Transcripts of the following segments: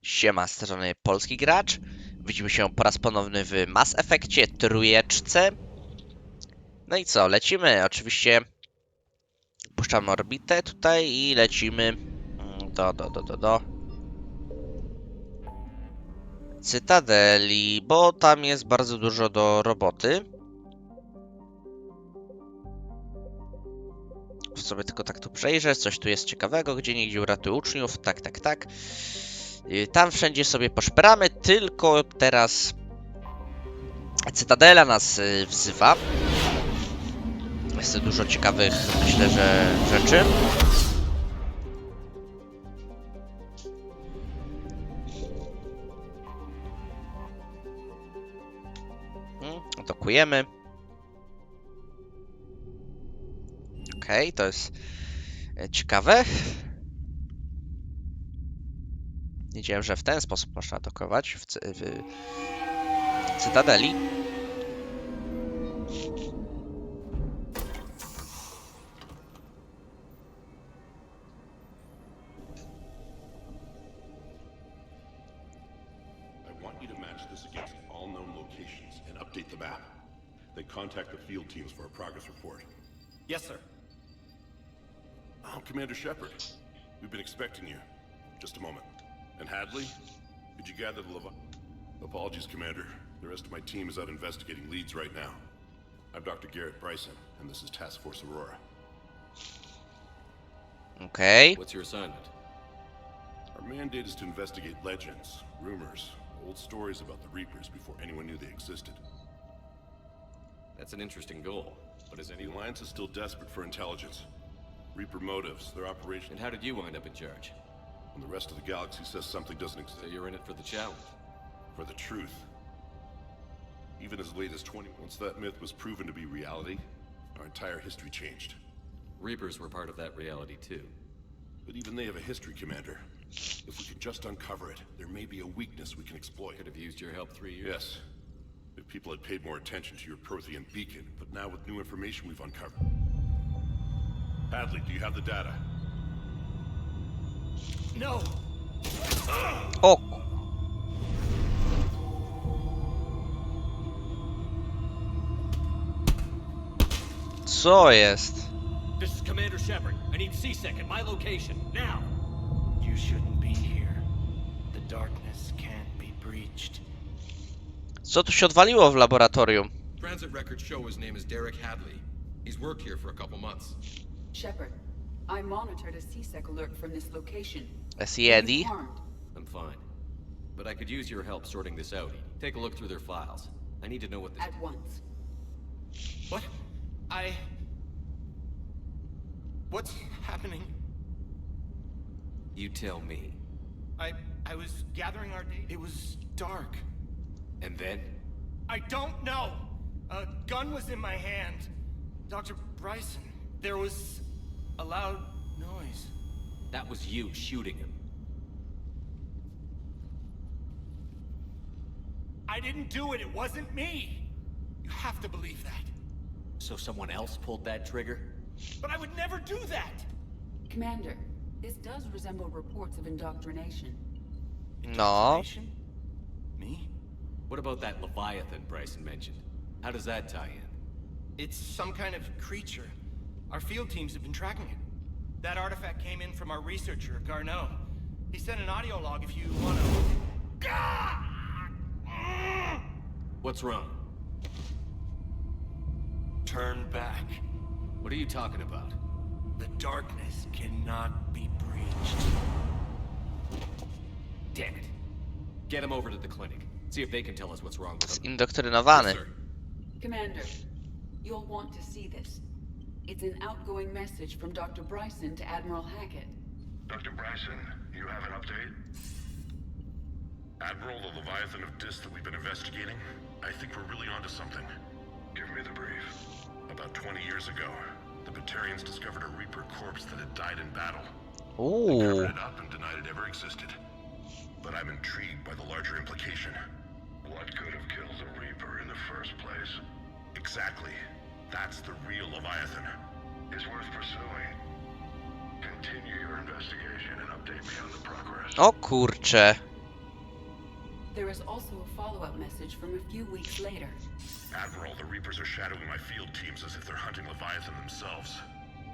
Siema, z tej strony Polski Gracz. Widzimy się po raz ponowny w Mass Effectie trójeczce. No i co, lecimy. Oczywiście puszczamy orbitę tutaj i lecimy do Cytadeli, bo tam jest bardzo dużo do roboty. Sobie tylko tak tu przejrzę, coś tu jest ciekawego, gdzie niegdzie uratuj uczniów, tak. Tam wszędzie sobie poszperamy, tylko teraz Cytadela nas wzywa. Jest dużo ciekawych, myślę, że rzeczy. Dokujemy. Okej, to jest ciekawe. Nie wiedziałem, że w ten sposób można dokować w Cytadeli. Contact the field teams for a progress report. Yes, sir. Oh, Commander Shepard. We've been expecting you. Just a moment. And Hadley? Did you gather the Apologies, Commander. The rest of my team is out investigating leads right now. I'm Dr. Garrett Bryson, and this is Task Force Aurora. Okay. What's your assignment? Our mandate is to investigate legends, rumors, old stories about the Reapers before anyone knew they existed. That's an interesting goal, but is The Alliance is still desperate for intelligence. Reaper motives, their operation. And how did you wind up in charge? When the rest of the galaxy says something doesn't exist. So you're in it for the challenge? For the truth. Even as late as 20... Once that myth was proven to be reality, our entire history changed. Reapers were part of that reality too. But even they have a history, Commander. If we could just uncover it, there may be a weakness we can exploit. Could have used your help 3 years. Yes. If people had paid more attention to your Prothean beacon, but now with new information we've uncovered. Hadley, do you have the data? No! O! Co jest? This is Commander Shepard. I need C-Sec at my location, now! You shouldn't be here. The darkness can't be breached. Co tu się odwaliło w laboratorium? Transit records show his name is Derek Hadley. He's worked here for a couple months. Shepard, I monitored a C-Sec alert from this location. Jest Eddie. I'm fine. But I could use your help sorting this out. Take a look through their files. I need to know what this... At once. What? What's happening? You tell me. I was gathering our data. It was dark. And then? I don't know! A gun was in my hand. Dr. Bryson, there was a loud noise. That was you shooting him. I didn't do it, it wasn't me! You have to believe that. So someone else pulled that trigger? But I would never do that! Commander, this does resemble reports of indoctrination. No. Indoctrination? Me? What about that Leviathan Bryson mentioned? How does that tie in? It's some kind of creature. Our field teams have been tracking it. That artifact came in from our researcher, Garneau. He sent an audio log if you want to... What's wrong? Turn back. What are you talking about? The darkness cannot be breached. Damn it. Get him over to the clinic. See if they can tell us what's wrong with him. Indoktrynowany. Yes, sir. Commander, you'll want to see this. It's an outgoing message from Dr. Bryson to Admiral Hackett. Dr. Bryson, you have an update? Admiral, the Leviathan of Dis that we've been investigating, I think we're really onto something. Give me the brief. About 20 years ago, the Batarians discovered a Reaper corpse that had died in battle. They Ooh. covered it up and denied it ever existed. But I'm intrigued by the larger implication. What could have killed the Reaper in the first place? Exactly. That's the real Leviathan. It's worth pursuing. Continue your investigation and update me on the progress. O kurcze. There is also a follow-up message from a few weeks later. Admiral, the Reapers are shadowing my field teams as if they're hunting Leviathan themselves.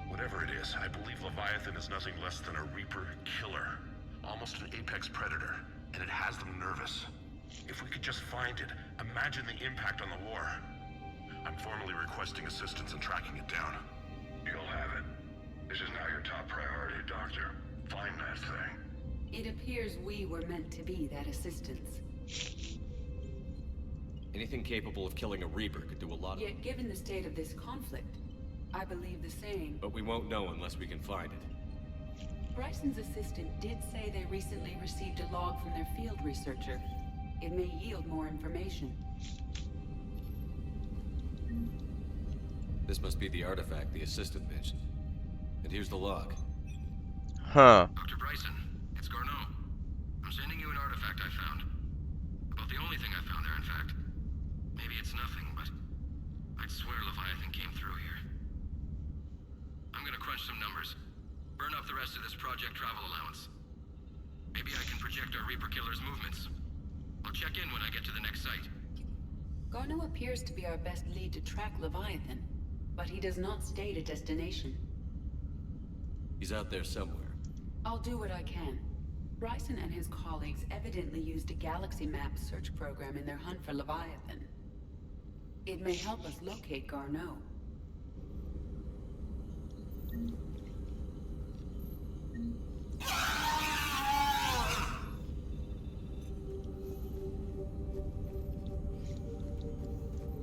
Whatever it is, I believe Leviathan is nothing less than a Reaper killer. Almost an apex predator, and it has them nervous. If we could just find it, imagine the impact on the war. I'm formally requesting assistance in tracking it down. You'll have it. This is now your top priority, Doctor. Find that thing. It appears we were meant to be that assistance. Anything capable of killing a Reaper could do a lot of... Yet given the state of this conflict, I believe the same. But we won't know unless we can find it. Bryson's assistant did say they recently received a log from their field researcher. It may yield more information. This must be the artifact the assistant mentioned. And here's the log. Huh. Dr. Bryson, it's Garneau. I'm sending you an artifact I found. About the only thing I found there, in fact. Maybe it's nothing, but I'd swear Leviathan came through here. I'm gonna crunch some numbers. Burn off the rest of this project travel allowance. Maybe I can project our Reaper killer's movements. I'll check in when I get to the next site. Garneau appears to be our best lead to track Leviathan, but he does not state a destination. He's out there somewhere. I'll do what I can. Bryson and his colleagues evidently used a galaxy map search program in their hunt for Leviathan. It may help us locate Garneau.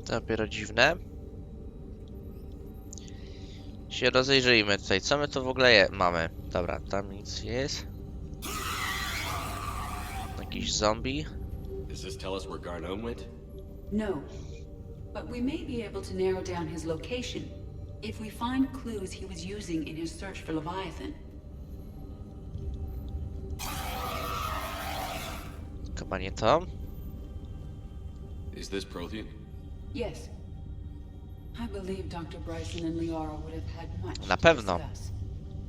Dopiero dziwne. Się rozejrzyjmy tutaj. Co my tu w ogóle mamy? Dobra, tam nic jest. Jakiś zombie. Does this tell us where Garneau went? No, but we may be able to narrow down his location if we find clues he was using in his search for Leviathan. Chyba nie to. Is this Prothean? Yes. I believe Dr. Bryson and Liara would have had much Na to pewno. discuss.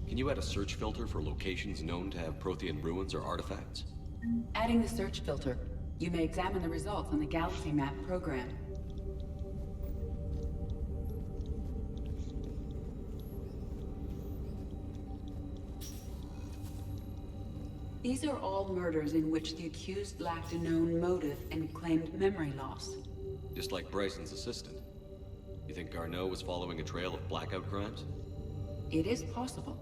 Can you add a search filter for locations known to have Prothean ruins or artifacts? Adding the search filter, you may examine the results on the galaxy map program. These are all murders in which the accused lacked a known motive and claimed memory loss. Just like Bryson's assistant. You think Garneau was following a trail of blackout crimes? It is possible.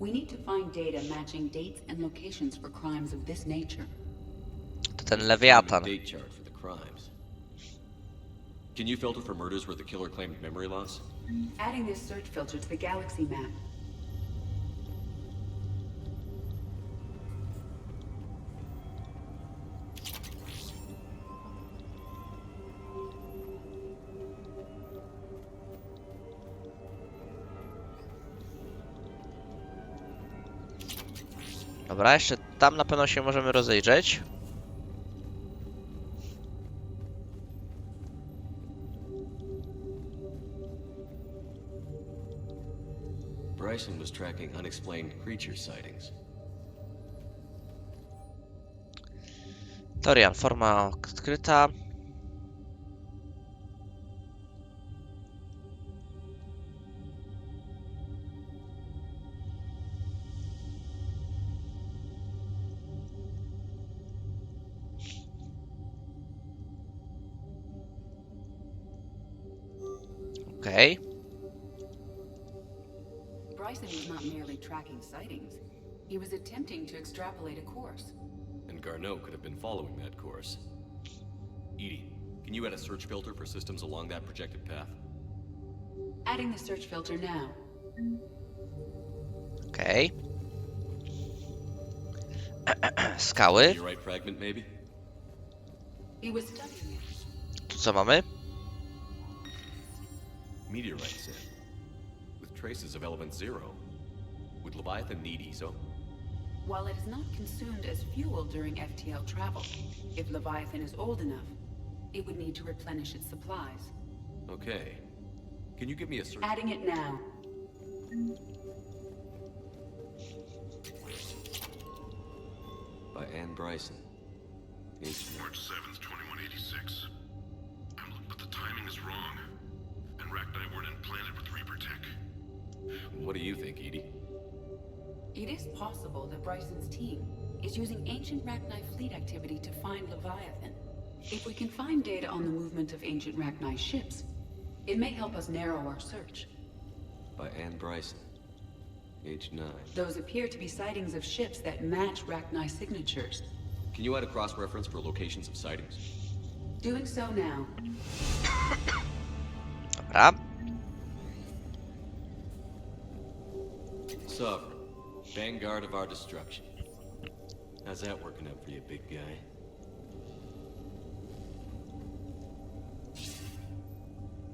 We need to find data matching dates and locations for crimes of this nature. To ten A Lewiatan. date chart for the crimes. Can you filter for murders where the killer claimed memory loss? Adding this search filter to the galaxy map. Dobra, jeszcze tam na pewno się możemy rozejrzeć. Bryson was tracking unexplained creature sightings. Torian, forma odkryta. Okej. Bryson was not merely tracking sightings. He was attempting to extrapolate a course. And Garneau could have been following that course. Edie, can you add a search filter for systems along that projected path? Adding the search filter now. Okej. Skały. Meteorite fragment, maybe? He was studying it. Tu co mamy? Meteorite sand. With traces of element 0. Would Leviathan need ESO? While it is not consumed as fuel during FTL travel, if Leviathan is old enough, it would need to replenish its supplies. Okay. Can you give me a search? Adding it now. By Anne Bryson. March 7th, 2186. But the timing is wrong. And Rachni weren't implanted with Reaper tech. What do you think, Edie? It is possible that Bryson's team is using ancient Rachni fleet activity to find Leviathan. If we can find data on the movement of ancient Rachni ships, it may help us narrow our search. By Anne Bryson. Age 9. Those appear to be sightings of ships that match Rachni signatures. Can you add a cross-reference for locations of sightings? Doing so now. Dobra. Sovereign. Vanguard of our destruction. How's that working out for you, big guy?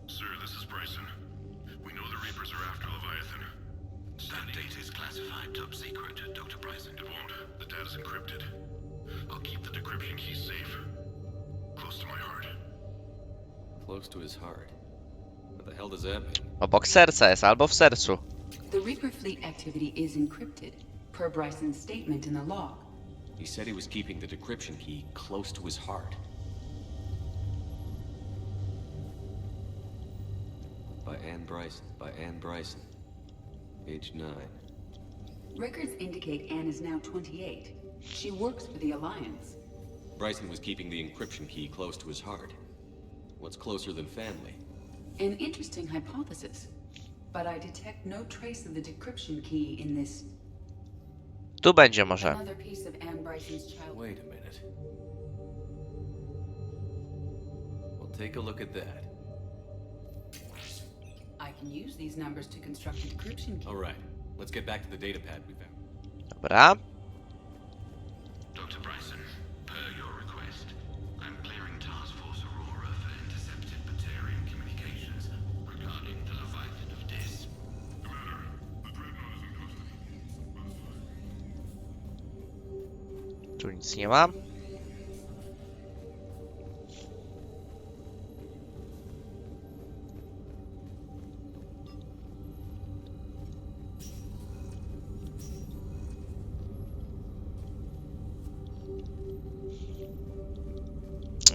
Sir, this is Bryson. We know the Reapers are after Leviathan. That data is classified top secret, Dr. Bryson. It won't. The data's encrypted. I'll keep the decryption key safe. Close to my heart. Close to his heart. What the hell does that mean? Obok serca jest, albo w sercu. The Reaper fleet activity is encrypted, per Bryson's statement in the log. He said he was keeping the decryption key close to his heart. By Anne Bryson. By Anne Bryson. Age 9. Records indicate Anne is now 28. She works for the Alliance. Bryson was keeping the encryption key close to his heart. What's closer than family? An interesting hypothesis. But I detect no trace of the decryption key in this. Tu będzie może. Another piece of Anne Bryson's child. Wait a minute. Well, take a look at that. I can use these numbers to construct a decryption key. All right, let's get back to the data pad we found. Dobra. Dr. Bryson, per your request, I'm clearing Task Force Aurora for intercepted Batarian communications regarding the Leviathan of Dis. Tu nic nie ma.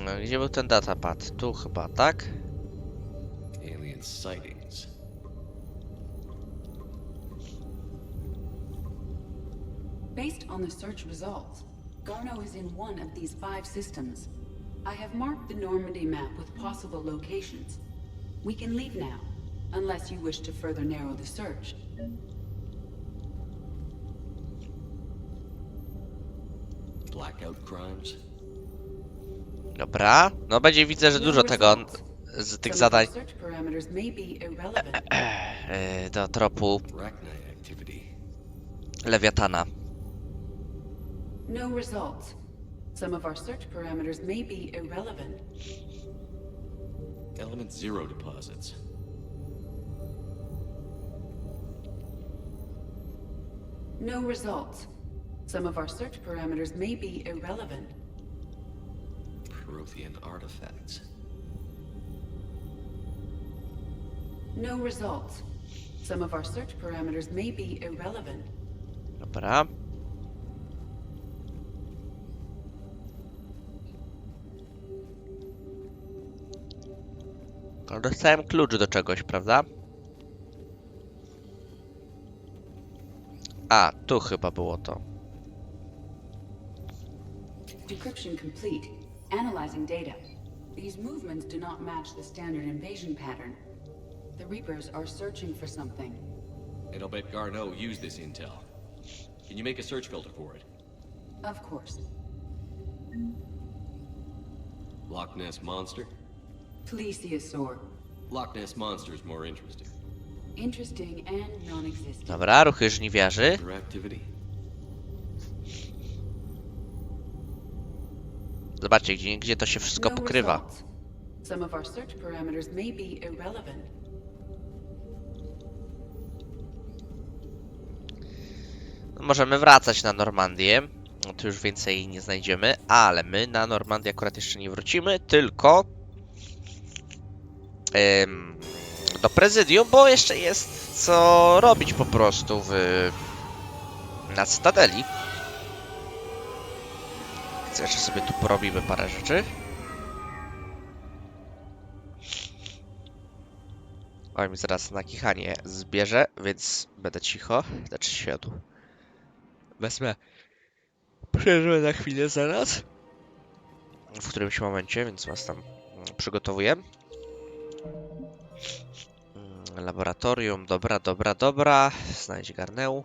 No, gdzie był ten datapad? Tu chyba, tak? Alien sightings. Based on the search results, Garno is in one of these 5 systems. I have marked the Normandy map with possible locations. We can leave now, unless you wish to further narrow the search. Blackout crimes. Dobra. No będzie widzę, że dużo tego z tych zadań Search parameters may be irrelevant. do tropu Rachni activity. Lewiatana. No results. Some of our search parameters may be irrelevant. Element 0 deposits. No results. Some of our search parameters may be irrelevant. Prothean artifacts. No results. Some of our search parameters may be irrelevant. Dobra. Ale dostałem klucz do czegoś, prawda? A, tu chyba było to. Decryption complete. Analyzing data. These movements do not match the standard invasion pattern. The Reapers are searching for something. And I'll bet Garneau used this intel. Can you make a search filter for it? Of course. Loch Ness Monster? Plesiosaur. Loch Ness Monster is more interesting. Interesting and non-existent. Dobra, ruchy żniwiarzy. Their activity? Zobaczcie, gdzie to się wszystko No pokrywa. results. Some of our search parameters may be irrelevant. No, możemy wracać na Normandię. No, tu już więcej nie znajdziemy, ale my na Normandię akurat jeszcze nie wrócimy, tylko do prezydium, bo jeszcze jest co robić po prostu na Cytadeli. Co jeszcze sobie tu porobimy parę rzeczy. Oj, mi zaraz na kichanie zbierze, więc będę cicho. Znaczy siadł. Wezmę przerwę na chwilę zaraz. W którymś momencie, więc was tam przygotowuję. Laboratorium, dobra, dobra, dobra. Znajdź garneł.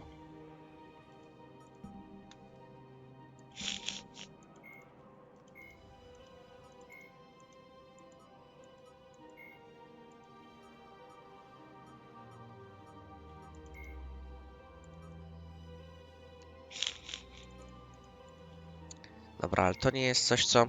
Dobra, ale to nie jest coś, co...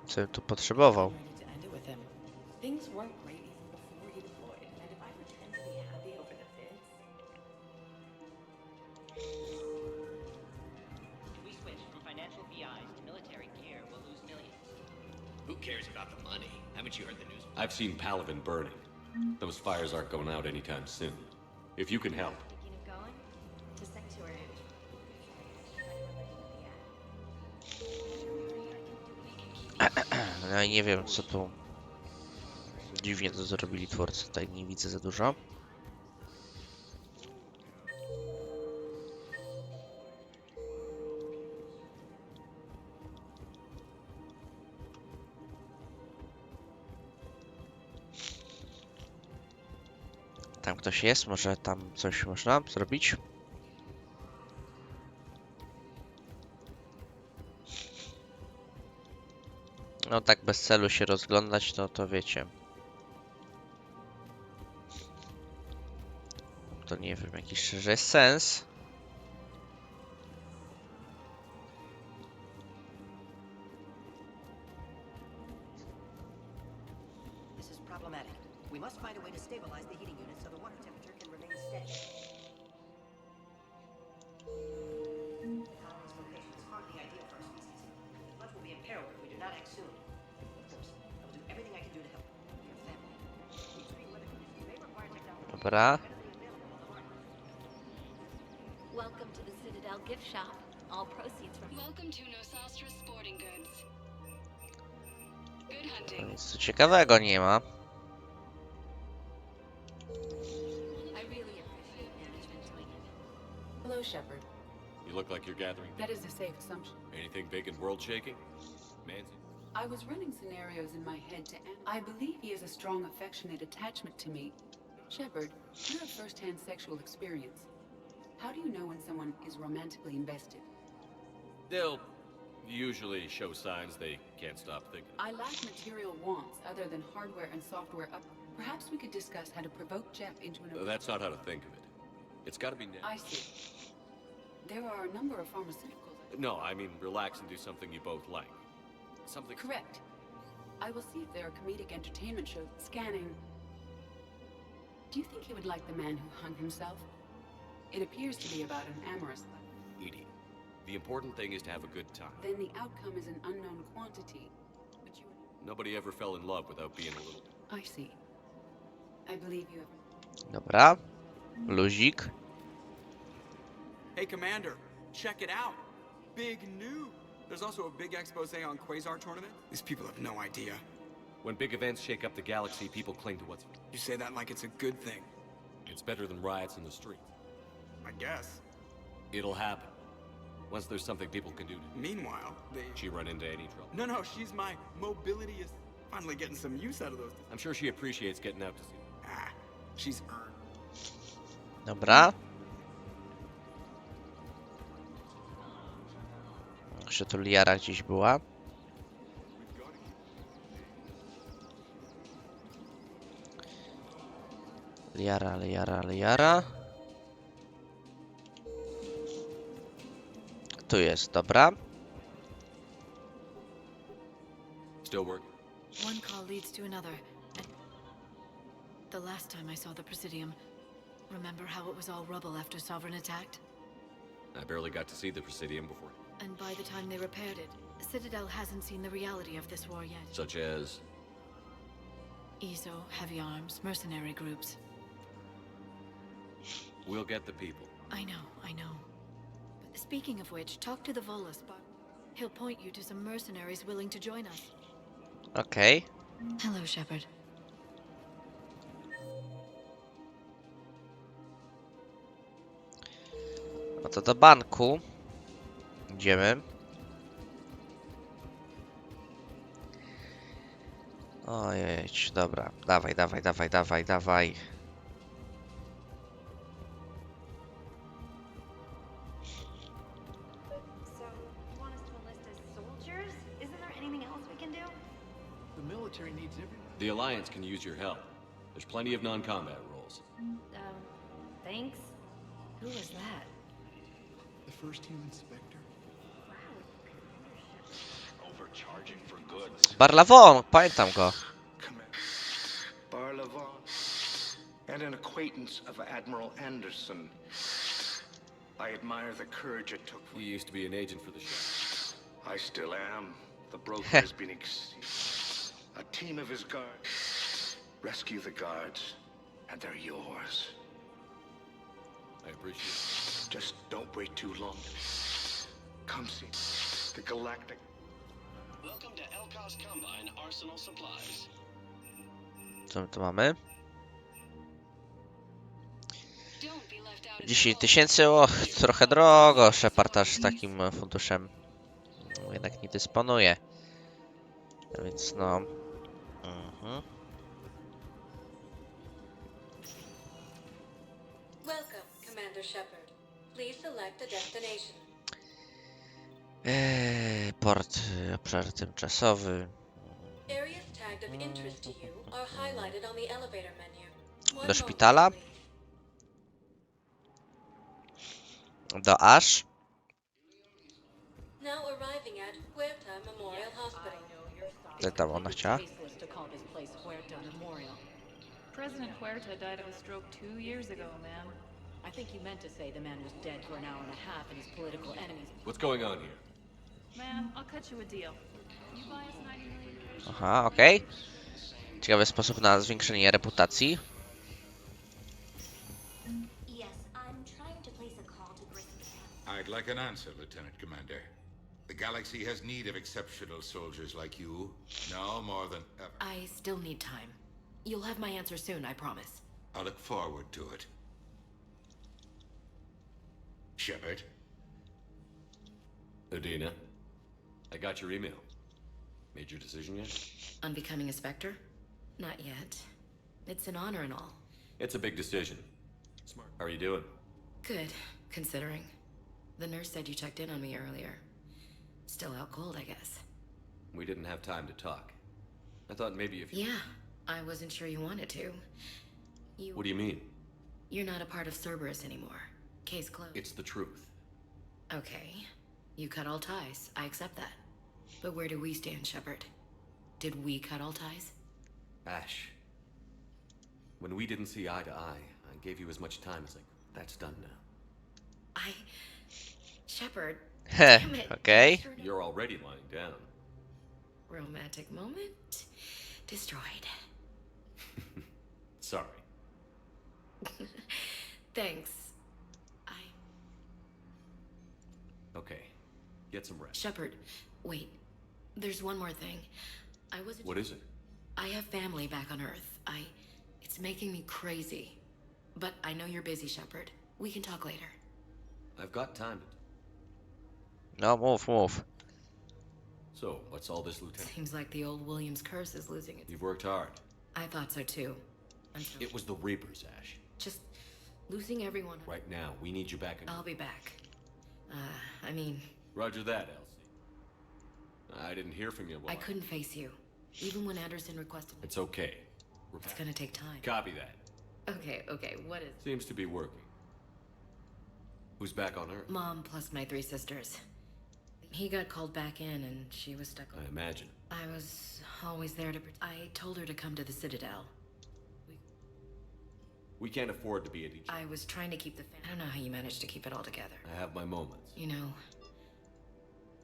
Co bym tu potrzebował. Ready to end it with him. Things weren't great even before he deployed, and if I pretend to be happy over the vids, If we switch from financial VIs to military gear, we'll lose millions. Who cares about the money? Haven't you heard the news? I've seen Palavin burning. Those fires aren't going out anytime soon. If you can help. Thinking of going to Sanctuary. No i nie wiem, co tu... Dziwnie to zrobili twórcy, tutaj nie widzę za dużo. Tam ktoś jest, może tam coś można zrobić? No tak bez celu się rozglądać, no to wiecie. To nie wiem, jaki szczerze jest sens. This is problematic. We must find a way to stabilize the heating unit so the water temperature can remain steady. This location is hardly ideal for our species. Much will be in peril if we do not act soon. Of course, I will do everything I can do to help. Your family. The extreme weather conditions may require technology Dobra. readily available on the market. Welcome to the Citadel gift shop. All proceeds from... Welcome to Nosastra Sporting Goods. Good To hunting. nic tu ciekawego nie ma. I really appreciate management doing it. hello, Shepard. You look like you're gathering. That is a safe assumption. Anything big and world shaking? Manzi? I was running scenarios in my head to I believe he has a strong affectionate attachment to me. Shepard, you have first-hand sexual experience. How do you know when someone is romantically invested? They'll usually show signs they can't stop thinking. I lack material wants other than hardware and software up. Perhaps we could discuss how to provoke Jeff into an... That's not how to think of it. It's gotta be I see. There are a number of pharmaceuticals. No, I mean relax and do something you both like. Something... Correct. I will see if there are comedic entertainment shows. Scanning. Do you think he would like the man who hung himself? It appears to be about an amorous love. Edie, the important thing is to have a good time. Then the outcome is an unknown quantity. But you... Nobody ever fell in love without being a little... I see. I believe you have... Dobra. Luzik. Hey, Commander, check it out. Big news. There's also a big expose on Quasar tournament. These people have no idea. When big events shake up the galaxy, people cling to what's... You say that like it's a good thing. It's better than riots in the streets. I guess. It'll happen. Once there's something people can do to... Meanwhile, they... She run into any trouble. No, she's my mobility is finally getting some use out of those. I'm sure she appreciates getting out to sea. Ah, she's earned. Dobra. Jeszcze tu Liara gdzieś była. Liara. Tu jest, dobra. Still working? One call leads to another. And the last time I saw the Presidium, remember how it was all rubble after Sovereign attacked? I barely got to see the Presidium before. And by the time they repaired it, Citadel hasn't seen the reality of this war yet. Such as? ESO, heavy arms, mercenary groups. We'll get the people. I know. But speaking of which, talk to the Volus, but he'll point you to some mercenaries willing to join us. Okej. Hello, Shepard. No to do banku. Idziemy. Ojej, dobra. Dawaj. So, you want us to enlist as soldiers? Isn't there anything else we can do? The military needs everyone. The Alliance can use your help. There's plenty of non-combat roles. Thanks. Who was that? The first human Spectre. Overcharging for goods. Barlawon, pamiętam go. Barlavon, and an acquaintance of Admiral Anderson. I admire the courage it took. He used to be an agent for the ship. I still am. The broker has been exceeded. A team of his guards. Rescue the guards, and they're yours. I appreciate it. Just don't wait too long. Come see the Galactic. Welcome to Elkos Combine Arsenal Supplies. Co my tu mamy? 10 000, och, trochę drogo. Shepard aż takim funduszem jednak nie dysponuje. A więc no... Welcome, Commander Shepard. Please select a destination. Port, obszar tymczasowy. Areas tagged of interest to you are highlighted on the elevator menu. Do szpitala? Do Ash? Now arriving at Huerta Memorial Hospital. Co tam ona chciała? President Huerta died of a stroke 2 years ago, ma'am. I think you meant to say the man was dead for an hour and a half and his political enemies. What's going on here? Ma'am, I'll cut you a deal. You buy us 90 million shares. Aha, okej. Ciekawy sposób na zwiększenie reputacji. Yes, I'm trying to place a call to Grissom. I'd like an answer, Lieutenant Commander. The galaxy has need of exceptional soldiers like you, now more than ever. I still need time. You'll have my answer soon, I promise. I look forward to it. Shepard? Adina, I got your email. Made your decision yet? On becoming a Spectre? Not yet. It's an honor and all. It's a big decision. Smart. How are you doing? Good, considering. The nurse said you checked in on me earlier. Still out cold, I guess. We didn't have time to talk. I thought maybe if you... Yeah, I wasn't sure you wanted to. What do you mean? You're not a part of Cerberus anymore. Case closed. It's the truth. Okay. You cut all ties. I accept that. But where do we stand, Shepard? Did we cut all ties? Ash. When we didn't see eye to eye, I gave you as much time as that's done now. Shepard. Heh, okay. You're already lying down. Romantic moment destroyed. Sorry. Thanks. Okay. Get some rest. Shepard, wait. There's one more thing. What is it? I have family back on Earth. It's making me crazy. But I know you're busy, Shepard. We can talk later. I've got time to... No, move. So, what's all this, Lieutenant? Seems like the old Williams curse is losing its... You've worked hard. I thought so too. It was the Reapers, Ash. Just losing everyone. Right now, we need you back in... I'll be back. I mean... Roger that, Elsie. I didn't hear from you. I couldn't face you. Even when Anderson requested... It's okay. It's gonna take time. Copy that. Okay, what is... Seems to be working. Who's back on Earth? Mom plus my 3 sisters. He got called back in and she was stuck... I imagine. I was always there to... I told her to come to the Citadel. We can't afford to be at each other. I was trying to keep the... I don't know how you managed to keep it all together. I have my moments. You know,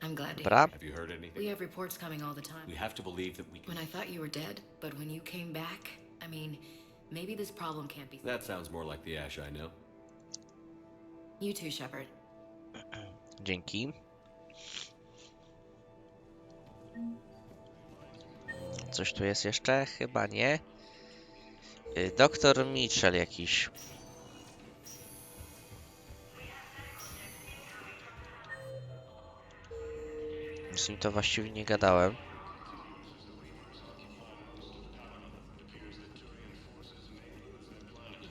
I'm glad to Dobra. hear. Have you heard anything? We have reports coming all the time. We have to believe that we can... When I thought you were dead, but when you came back, I mean, maybe this problem can't be... That sounds more like the Ash I know. You too, Shepard. Dzięki. Coś tu jest jeszcze? Chyba nie. Doktor Mitchell jakiś. Z nim to właściwie nie gadałem.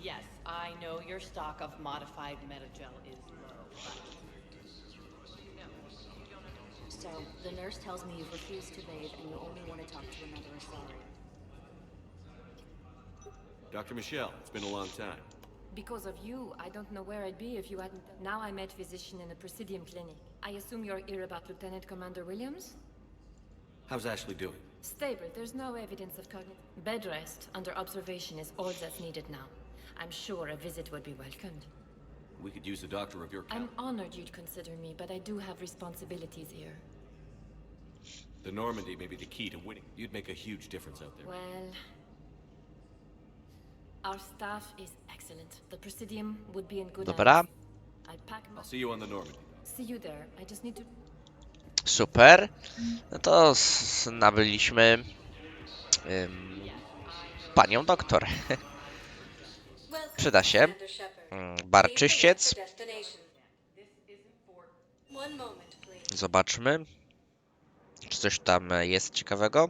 Yes, I know your stock of modified metagel is low, So, the nurse tells me you've refused to bathe and you only want to talk to another Asari. Dr. Michelle, it's been a long time. Because of you, I don't know where I'd be if you hadn't... Now I met physician in a Presidium clinic. I assume you're here about Lieutenant Commander Williams? How's Ashley doing? Stable, there's no evidence of cognitive... Bed rest under observation is all that's needed now. I'm sure a visit would be welcomed. We could use a doctor of your I'm honored you'd consider me, but I do have responsibilities here. The Normandy may be the key to winning. You'd make a huge difference out there. Well... Our staff is excellent. The Presidium would be in good Dobra. hands. I'll see you on the Normandy. See you there. I just need to... Super. No to nabyliśmy panią doktor. Przyda się. Barczyściec. Zobaczmy, czy coś tam jest ciekawego.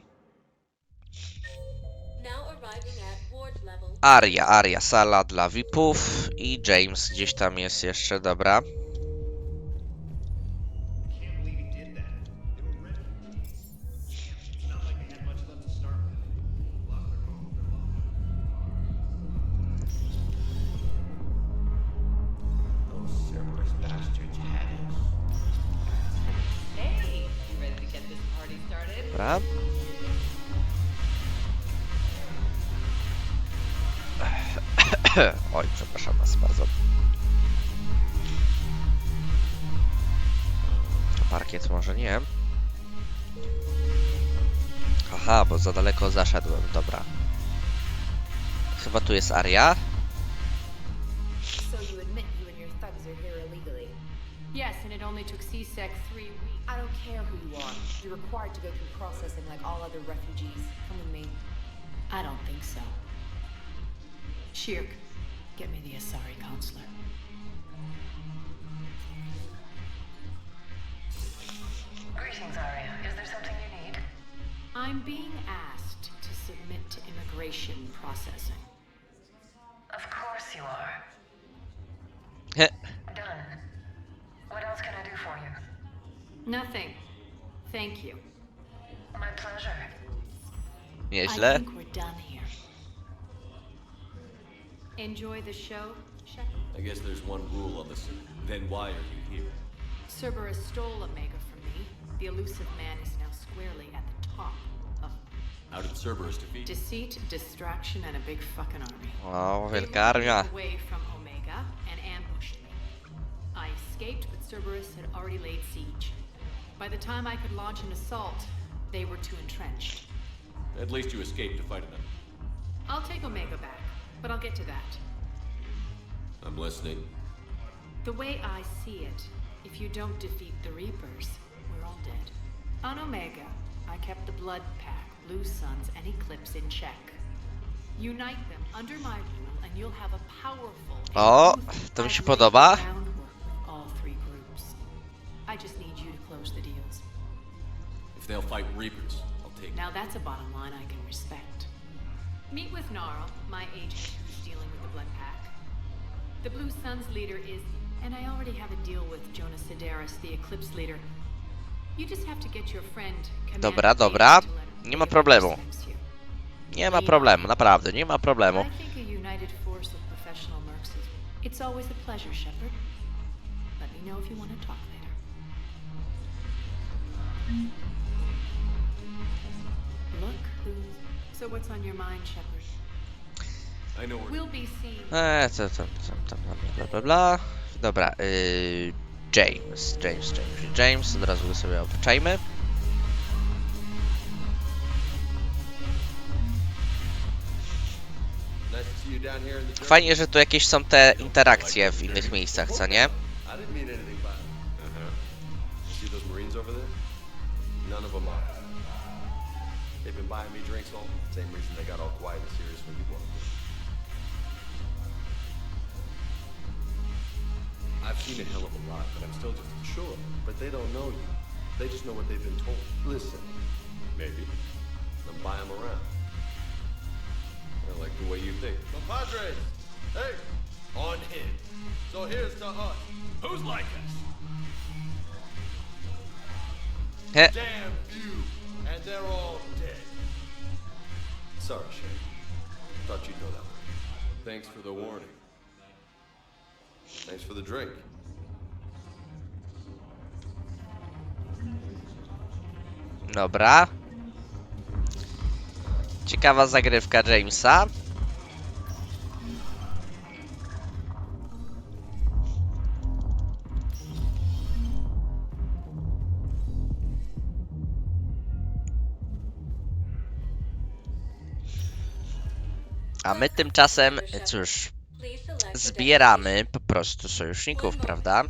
Aria, sala dla VIP-ów i James gdzieś tam jest jeszcze, dobra. Dobra. Oj, przepraszam was bardzo. Parkiet może nie. Aha, bo za daleko zaszedłem, dobra. Chyba tu jest Aria. So you admit you and your thugs are here illegally? Yes, and it only took C-Sec 3 weeks. I don't care who you are. You're required to go through processing like all other refugees. Come with me. I don't think so. Shirk, get me the Asari consular. Greetings, Aria. Is there something you need? I'm being asked to submit to immigration processing. Of course you are. Done. What else can I do for you? Nothing. Thank you. My pleasure. Nieźle. I think we're done here. Enjoy the show, Shepard? I guess there's one rule on this. Then why are you here? Cerberus stole Omega from me. The elusive man is now squarely at the top of... How did Cerberus defeat? Deceit, distraction, and a big fucking army. O, wielka armia. They away from Omega and ambushed me. I escaped, but Cerberus had already laid siege. By the time I could launch an assault, they were too entrenched. At least you escaped to fight another. I'll take Omega back, but I'll get to that. I'm listening. The way I see it, if you don't defeat the Reapers, we're all dead. On Omega, I kept the Blood Pack, Blue Suns, and Eclipse in check. Unite them under my rule, and you'll have a powerful... O, to mi się podoba. All three groups. I just need you to close the deals. If they'll fight Reapers, I'll take... Now that's a bottom line I can respect. Meet with Gnarl, my agent who's dealing with the Blood Pack. The Blue Suns leader is... And I already have a deal with Jonas Sidaris, the Eclipse leader. You just have to get your friend... Dobra, dobra. Nie ma problemu. Nie ma problemu, naprawdę, nie ma problemu. I think a united force of professional mercs is... It's always a pleasure, Shepard. Let me know if you want to talk later. Look who... So what's on your mind, Shepard? I know where... We'll be seen... Bla bla bla. Dobra, James, od razu go sobie obczajmy. Fajnie, że tu jakieś są te interakcje w innych miejscach, co nie? See those Marines over there? None of them are. They've been buying me drinks all. Same reason they got all quiet and serious when you walked in. I've seen a hell of a lot, but I'm still just sure. But they don't know you. They just know what they've been told. Listen, maybe. Then buy them around. I like the way you think. Compadres! Hey! On him. So here's to us. Who's like us? Damn few, and they're all dead. Sorry, Shay. Thought you'd know that one. Thanks for the warning. Thanks for the drink. Dobra. Ciekawa zagrywka Jamesa. A my tymczasem, cóż, zbieramy po prostu sojuszników, prawda?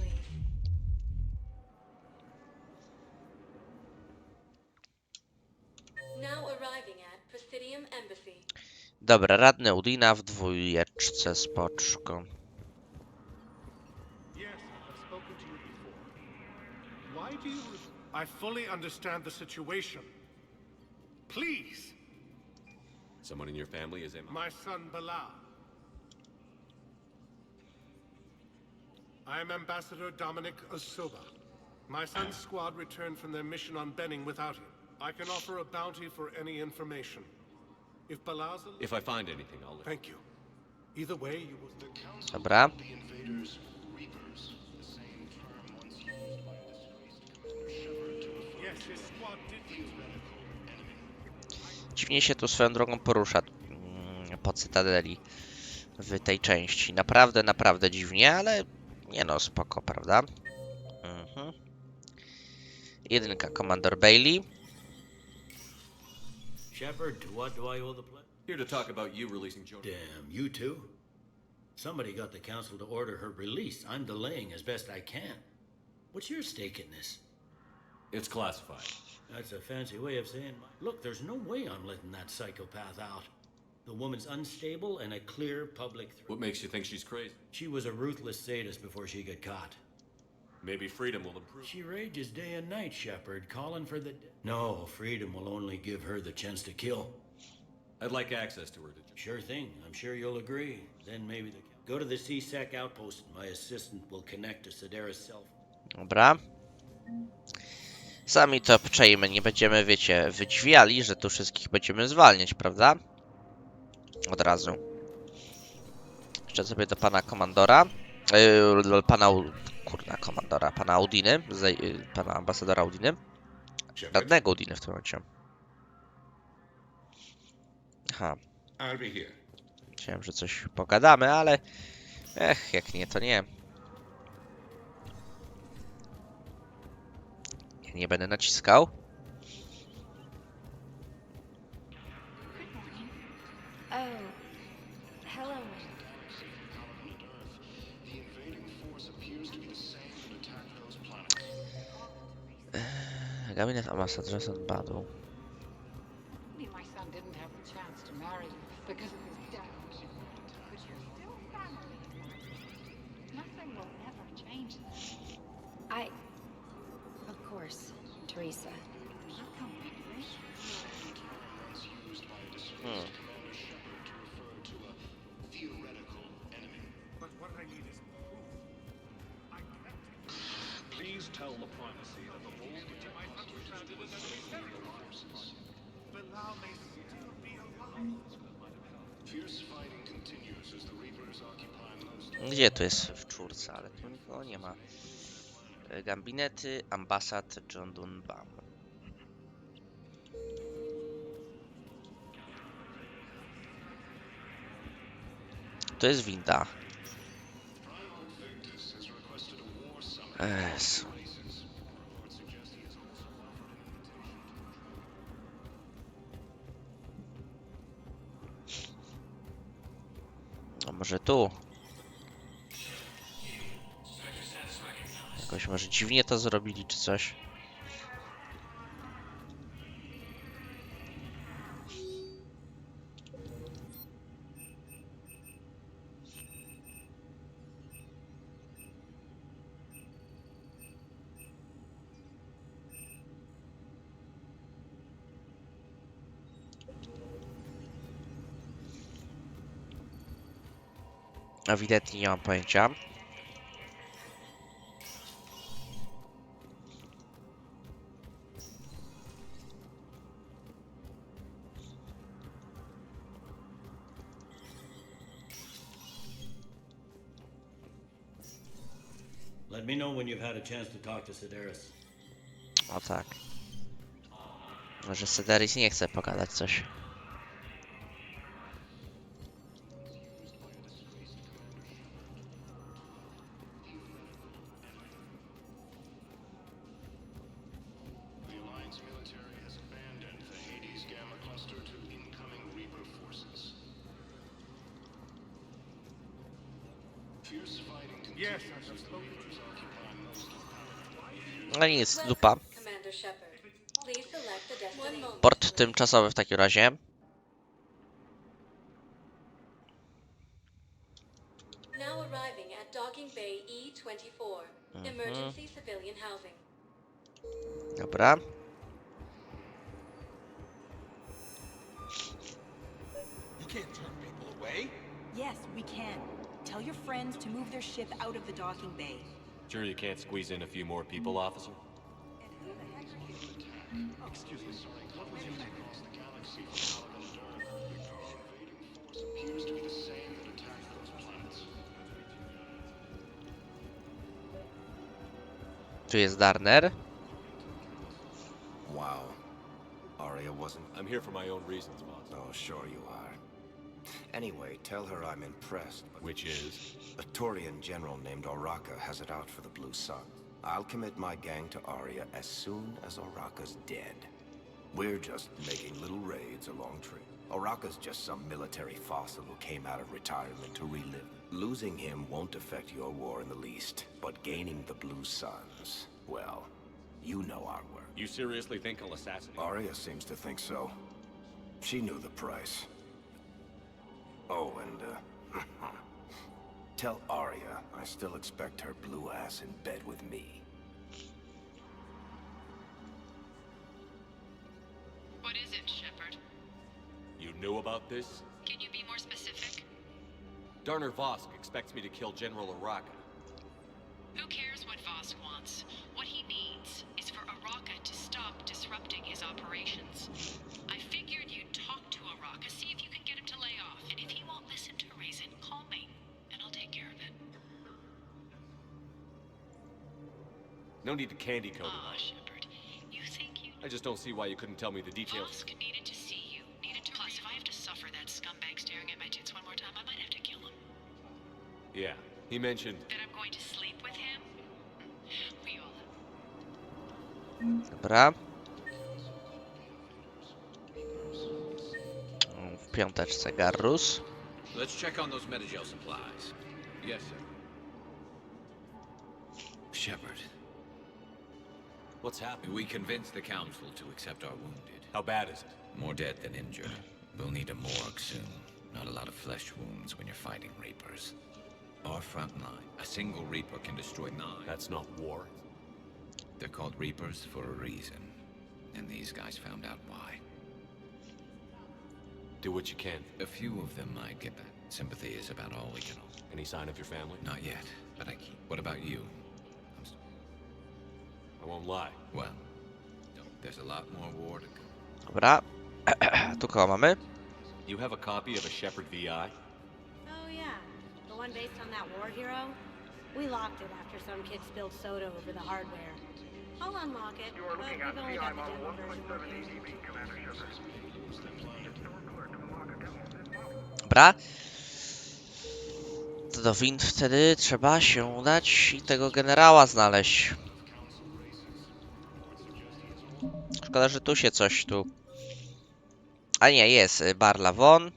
Dobra, radny Udina w dwójeczce, spoczko. I fully understand the situation. Please. Someone in your family is in my son Bilal. I am Ambassador Dominic Osoba. My son's squad returned from their mission on Benning without him. I can offer a bounty for any information. If Bilal's alive, If I find anything, I'll let thank you. Either way, you will. Dobra. Dziwnie się tu swoją drogą porusza po Cytadeli w tej części. Naprawdę dziwnie, ale nie no, spoko, prawda? Jedynka, Commander Bailey. Shepard, to what do I owe the pledge? Here to talk about you releasing Joe. Damn, you too? Somebody got the council to order her release. I'm delaying as best I can. What's your stake in this? It's classified. That's a fancy way of saying, look, there's no way I'm letting that psychopath out. The woman's unstable and a clear public threat. What makes you think she's crazy? She was a ruthless sadist before she got caught. Maybe freedom will improve. She rages day and night, Shepard, calling for the... No, freedom will only give her the chance to kill. I'd like access to her. Sure thing. I'm sure you'll agree. Then maybe the... Go to the CSEC outpost. My assistant will connect to Sedera's cell phone. Dobra. Sami to obczajmy, nie będziemy, wiecie, wydźwiali, że tu wszystkich będziemy zwalniać, prawda? Od razu. Jeszcze sobie do pana komandora. Pana Udiny. Pana ambasadora Udiny. Radnego Udiny w tym momencie. Aha. Myślałem, że coś pogadamy, ale... jak nie, to nie. Ja nie będę naciskał. Gabinet ambasadora odpadł. My son didn't have a chance to marry you because of his dad. But you're still family. Nothing will ever change that. Of course, Teresa. But what I need is proof. Please tell the primacy that the whole Bilal may still be alive. Fierce fighting continues as the Reapers occupy most. Gdzie to jest w czwórce, ale tu nikogo nie ma. Gabinety, ambasad, John Dunbam. To jest winda. Jezu. A może tu? Jakoś może dziwnie to zrobili, czy coś? Ewidentnie nie mam pojęcia. Let me know when you've had a chance to talk to Sideris. O tak. Może Cytadelis nie chce pogadać coś. Yes, I've spoken. No nic, dupa. Commander Shepard, please select the destination. Port tymczasowy w takim razie. Now arriving at Docking Bay E-24, emergency civilian housing. Dobra. You can't turn people away. Yes, we can. Tell your friends to move their ship out of the docking bay. Sure you can't squeeze in a few more people, officer? Excuse me. What was your name? Across the galaxy appears to be the same that attacked those planets. Tu jest Darner. Wow. Arya wasn't... I'm here for my own reasons, boss. Oh, sure you are. Anyway, tell her I'm impressed. Which is? A Turian general named Oraka has it out for the Blue Sun. I'll commit my gang to Arya as soon as Oraka's dead. We're just making little raids along tree. Oraka's just some military fossil who came out of retirement to relive. Losing him won't affect your war in the least, but gaining the Blue Suns, well, you know our work. You seriously think I'll assassinate? Arya seems to think so. She knew the price. Oh, and, tell Arya I still expect her blue ass in bed with me. What is it, Shepard? You knew about this? Can you be more specific? Darner Vosk expects me to kill General Oraka. Who cares what Vosk wants? What he needs is for Oraka to stop disrupting his operations. I figured you'd talk to Oraka, see if you can get him to lay off, and if he won't listen to reason, call me, and I'll take care of it. No need to candy coat Aw, it. Shepard, you think you... I just don't see why you couldn't tell me the details. Vosk needed to see you, needed to... Plus, if I have to suffer that scumbag staring at my tits one more time, I might have to kill him. Yeah, he mentioned... That I'm going to sleep with him? We all... Dobra. W piąteczce Garrus. Let's check on those metagel supplies. Yes, sir. Shepard. What's happened? We convinced the Council to accept our wounded. How bad is it? More dead than injured. We'll need a morgue soon. Not a lot of flesh wounds when you're fighting Reapers. Our front line. A single Reaper can destroy 9. That's not war. They're called Reapers for a reason. And these guys found out why. Do what you can. A few of them might get back. Sympathy is about all we can offer. Any sign of your family? Not yet, but I keep. What about you? I won't lie. Well, there's a lot more war to come. Dobra. Tu kogo mamy? You have a copy of a Shepard VI? Oh yeah, the one based on that war hero? We locked it after some kid spilled soda over the hardware. I'll unlock it, but we've only got the demo version working. Dobra. To do wind wtedy trzeba się udać i tego generała znaleźć. Szkoda, że tu się coś tu... A nie, jest Barla Von.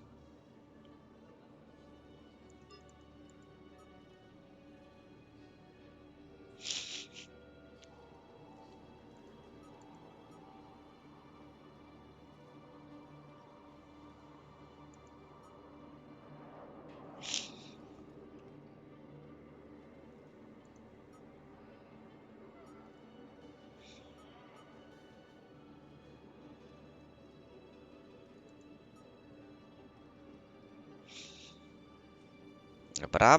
Dobra.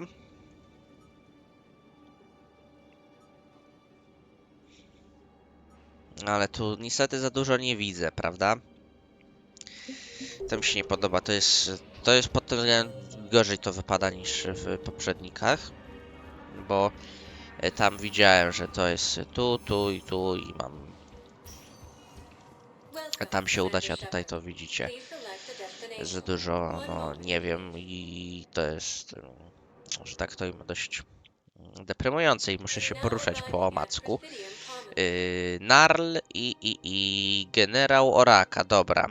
Ale tu niestety za dużo nie widzę, prawda? To mi się nie podoba. To jest pod tym względem gorzej to wypada niż w poprzednikach. Bo tam widziałem, że to jest tu i mam tam się udać, a tutaj to widzicie. Za dużo, no nie wiem i to jest, że tak to im dość deprymujące i muszę się poruszać po omacku. Narl i generał Oraka, dobra.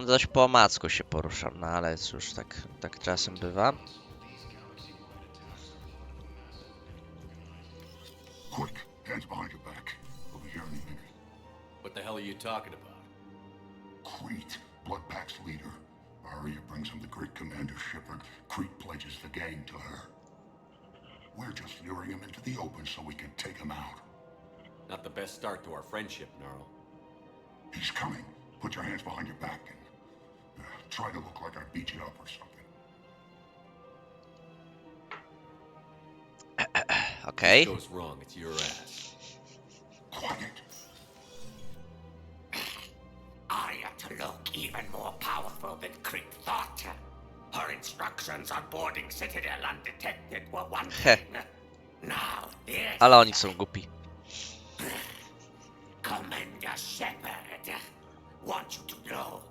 Dość po omacku się poruszam, no ale cóż, tak czasem bywa. Quick, hands behind your back. We'll be here any minute. What the hell are you talking about? Crete, Blood Pack's leader. Arya brings him the great Commander Shepard. Crete pledges the gang to her. We're just luring him into the open so we can take him out. Not the best start to our friendship, Gnarl. He's coming. Put your hands behind your back and try to look like I beat you up or something. Okay. If it goes wrong, it's your ass. Quiet. Arya to look even more powerful than Crete thought. Her instructions on boarding Citadel undetected were one thing. Now this... Ale oni są głupi. Commander Shepard, want you to know,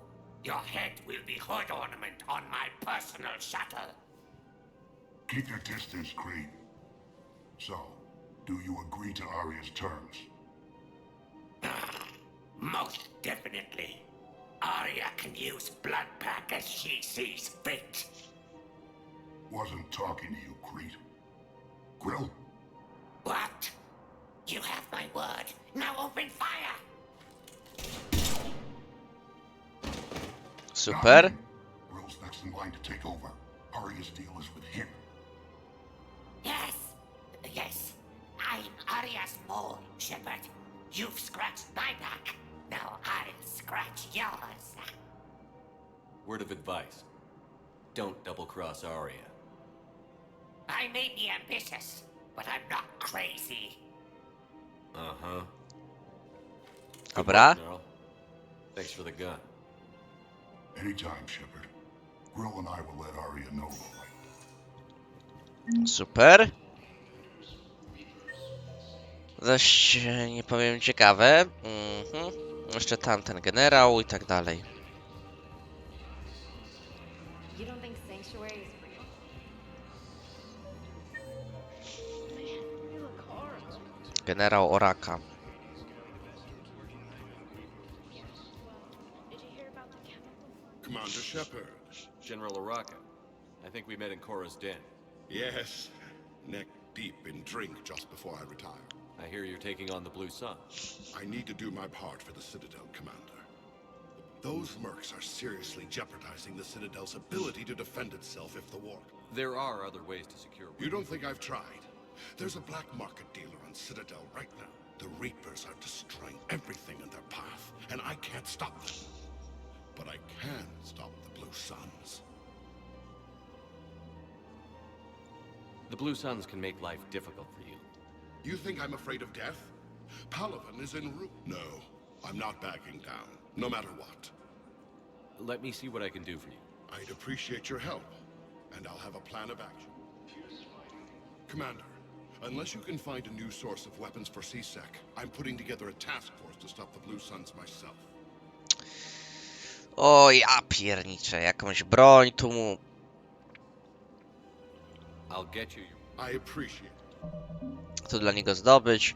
your head will be hood ornament on my personal shuttle. Keep your distance, Crete. So, do you agree to Arya's terms? Most definitely. Arya can use Blood Pack as she sees fit. Wasn't talking to you, Crete. Grill? What? You have my word. Now open fire! Super. Grill's next in line to take over. Arya's deal is with him. Yes. Yes. I'm Arya's mole, Shepard. You've scratched my back. Now I'll scratch yours. Word of advice. Don't double-cross Arya. I may be ambitious, but I'm not crazy. Uh-huh. Dobra. Thanks for the gun. Anytime, Shepard. Grill and I will let Arya know the way. Super. Dość, nie powiem, ciekawe. Jeszcze tamten generał i tak dalej. You don't think Sanctuary is real? Generał Oraka. Commander Shepard. General Oraka. I think we met in Korra's den. Yes. Neck deep in drink just before I retire. I hear you're taking on the Blue Sun. I need to do my part for the Citadel, Commander. Those mercs are seriously jeopardizing the Citadel's ability to defend itself if the war... There are other ways to secure... You don't think I've tried? There's a black market dealer on Citadel right now. The Reapers are destroying everything in their path, and I can't stop them. But I can stop the Blue Suns. The Blue Suns can make life difficult for you. You think I'm afraid of death? Palaven is en route. No, I'm not backing down, no matter what. Let me see what I can do for you. I'd appreciate your help, and I'll have a plan of action. Commander, Unless you can find a new source of weapons for CSEC, I'm putting together a task force to stop the Blue Suns myself. O ja pierniczę, jakąś broń tu mu... I'll get you. I appreciate it. Tu dla niego zdobyć.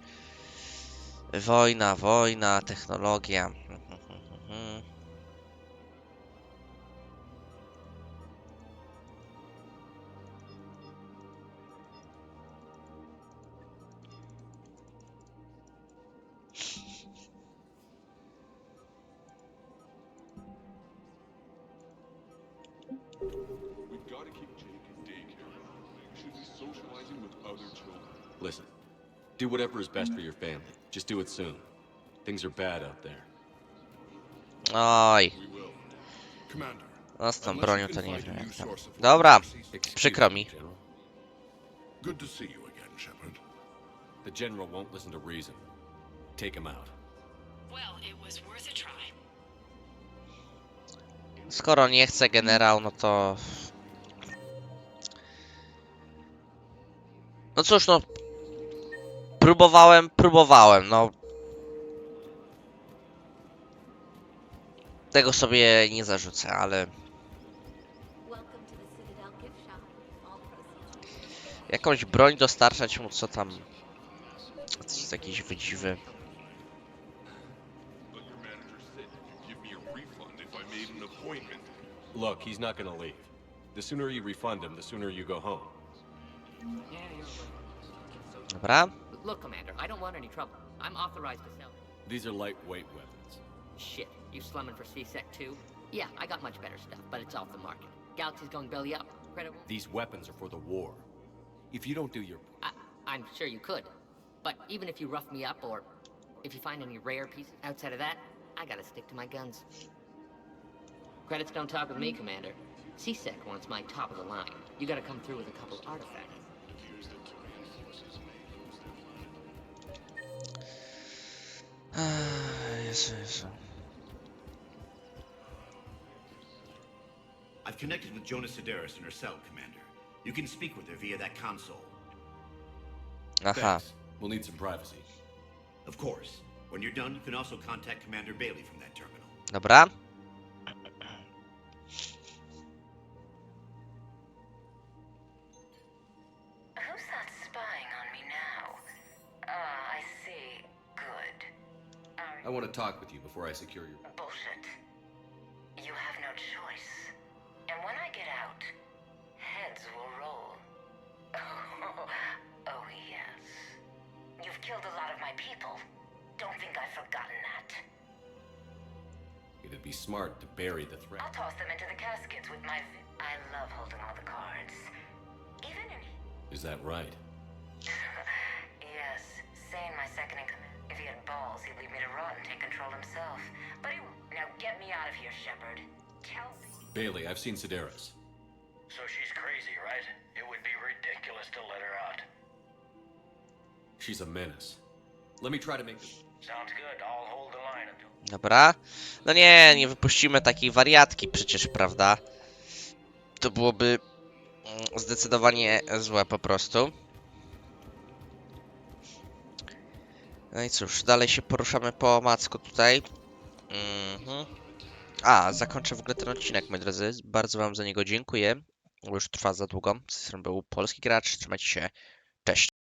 Wojna, wojna, technologia. We've got to keep Jake in daycare. Should be socializing with other children. Listen, do whatever is best for your family. Just do it soon. Things are bad out there. Oj. Commander, No z tą unless bronią you to can nie find a wiem new jak tam. source of Dobra, weapons for CSEC. przykro mi. Good to see you again, Shepard. The general won't listen to reason. Take him out. Well, it was worth a try. Skoro nie chce generał, no to... No cóż, no... Próbowałem, no... Tego sobie nie zarzucę, ale... Jakąś broń dostarczać mu, co tam... To jest jakieś wydziwy. Look, he's not gonna leave. The sooner you refund him, the sooner you go home. Dobra. Look, Commander, I don't want any trouble. I'm authorized to sell. These are lightweight weapons. Shit, you slumming for CSEC too? Yeah, I got much better stuff, but it's off the market. Galaxy's going belly up. Credible? These weapons are for the war. If you don't do your... I'm sure you could. But even if you rough me up, or if you find any rare pieces outside of that, I gotta stick to my guns. Credits don't talk with me, Commander. CSEC wants my top of the line. You gotta come through with a couple artifacts. Jezu. I've connected with Jonas Sedaris in her cell, Commander. You can speak with her via that console. Aha. Thanks. We'll need some privacy. Of course. When you're done, you can also contact Commander Bailey from that terminal. Dobra. Who's that spying on me now? Ah, I see. Good. I want to talk with you before I secure your... Bullshit. You have no choice. And when I get out, heads will roll. Oh, yes. You've killed a lot of my people. Don't think I've forgotten that. It'd be smart to bury the threat. I'll toss them into the caskets with my... I love holding all the cards. Even in... Is that right? Yes. Sane, my second in command. If he had balls, he'd leave me to rot and take control himself. But he won't. Now get me out of here, Shepard. Tell me. Bailey, I've seen Sedaris. So she's crazy, right? It would be ridiculous to let her out. She's a menace. Let me try to make this... Sounds good. I'll hold the line until... Dobra. No nie wypuścimy takiej wariatki przecież, prawda? To byłoby zdecydowanie złe po prostu. No i cóż, dalej się poruszamy po omacku tutaj. Zakończę w ogóle ten odcinek, moi drodzy. Bardzo wam za niego dziękuję. Bo już trwa za długo. Z tej strony był Polski Gracz. Trzymajcie się. Cześć.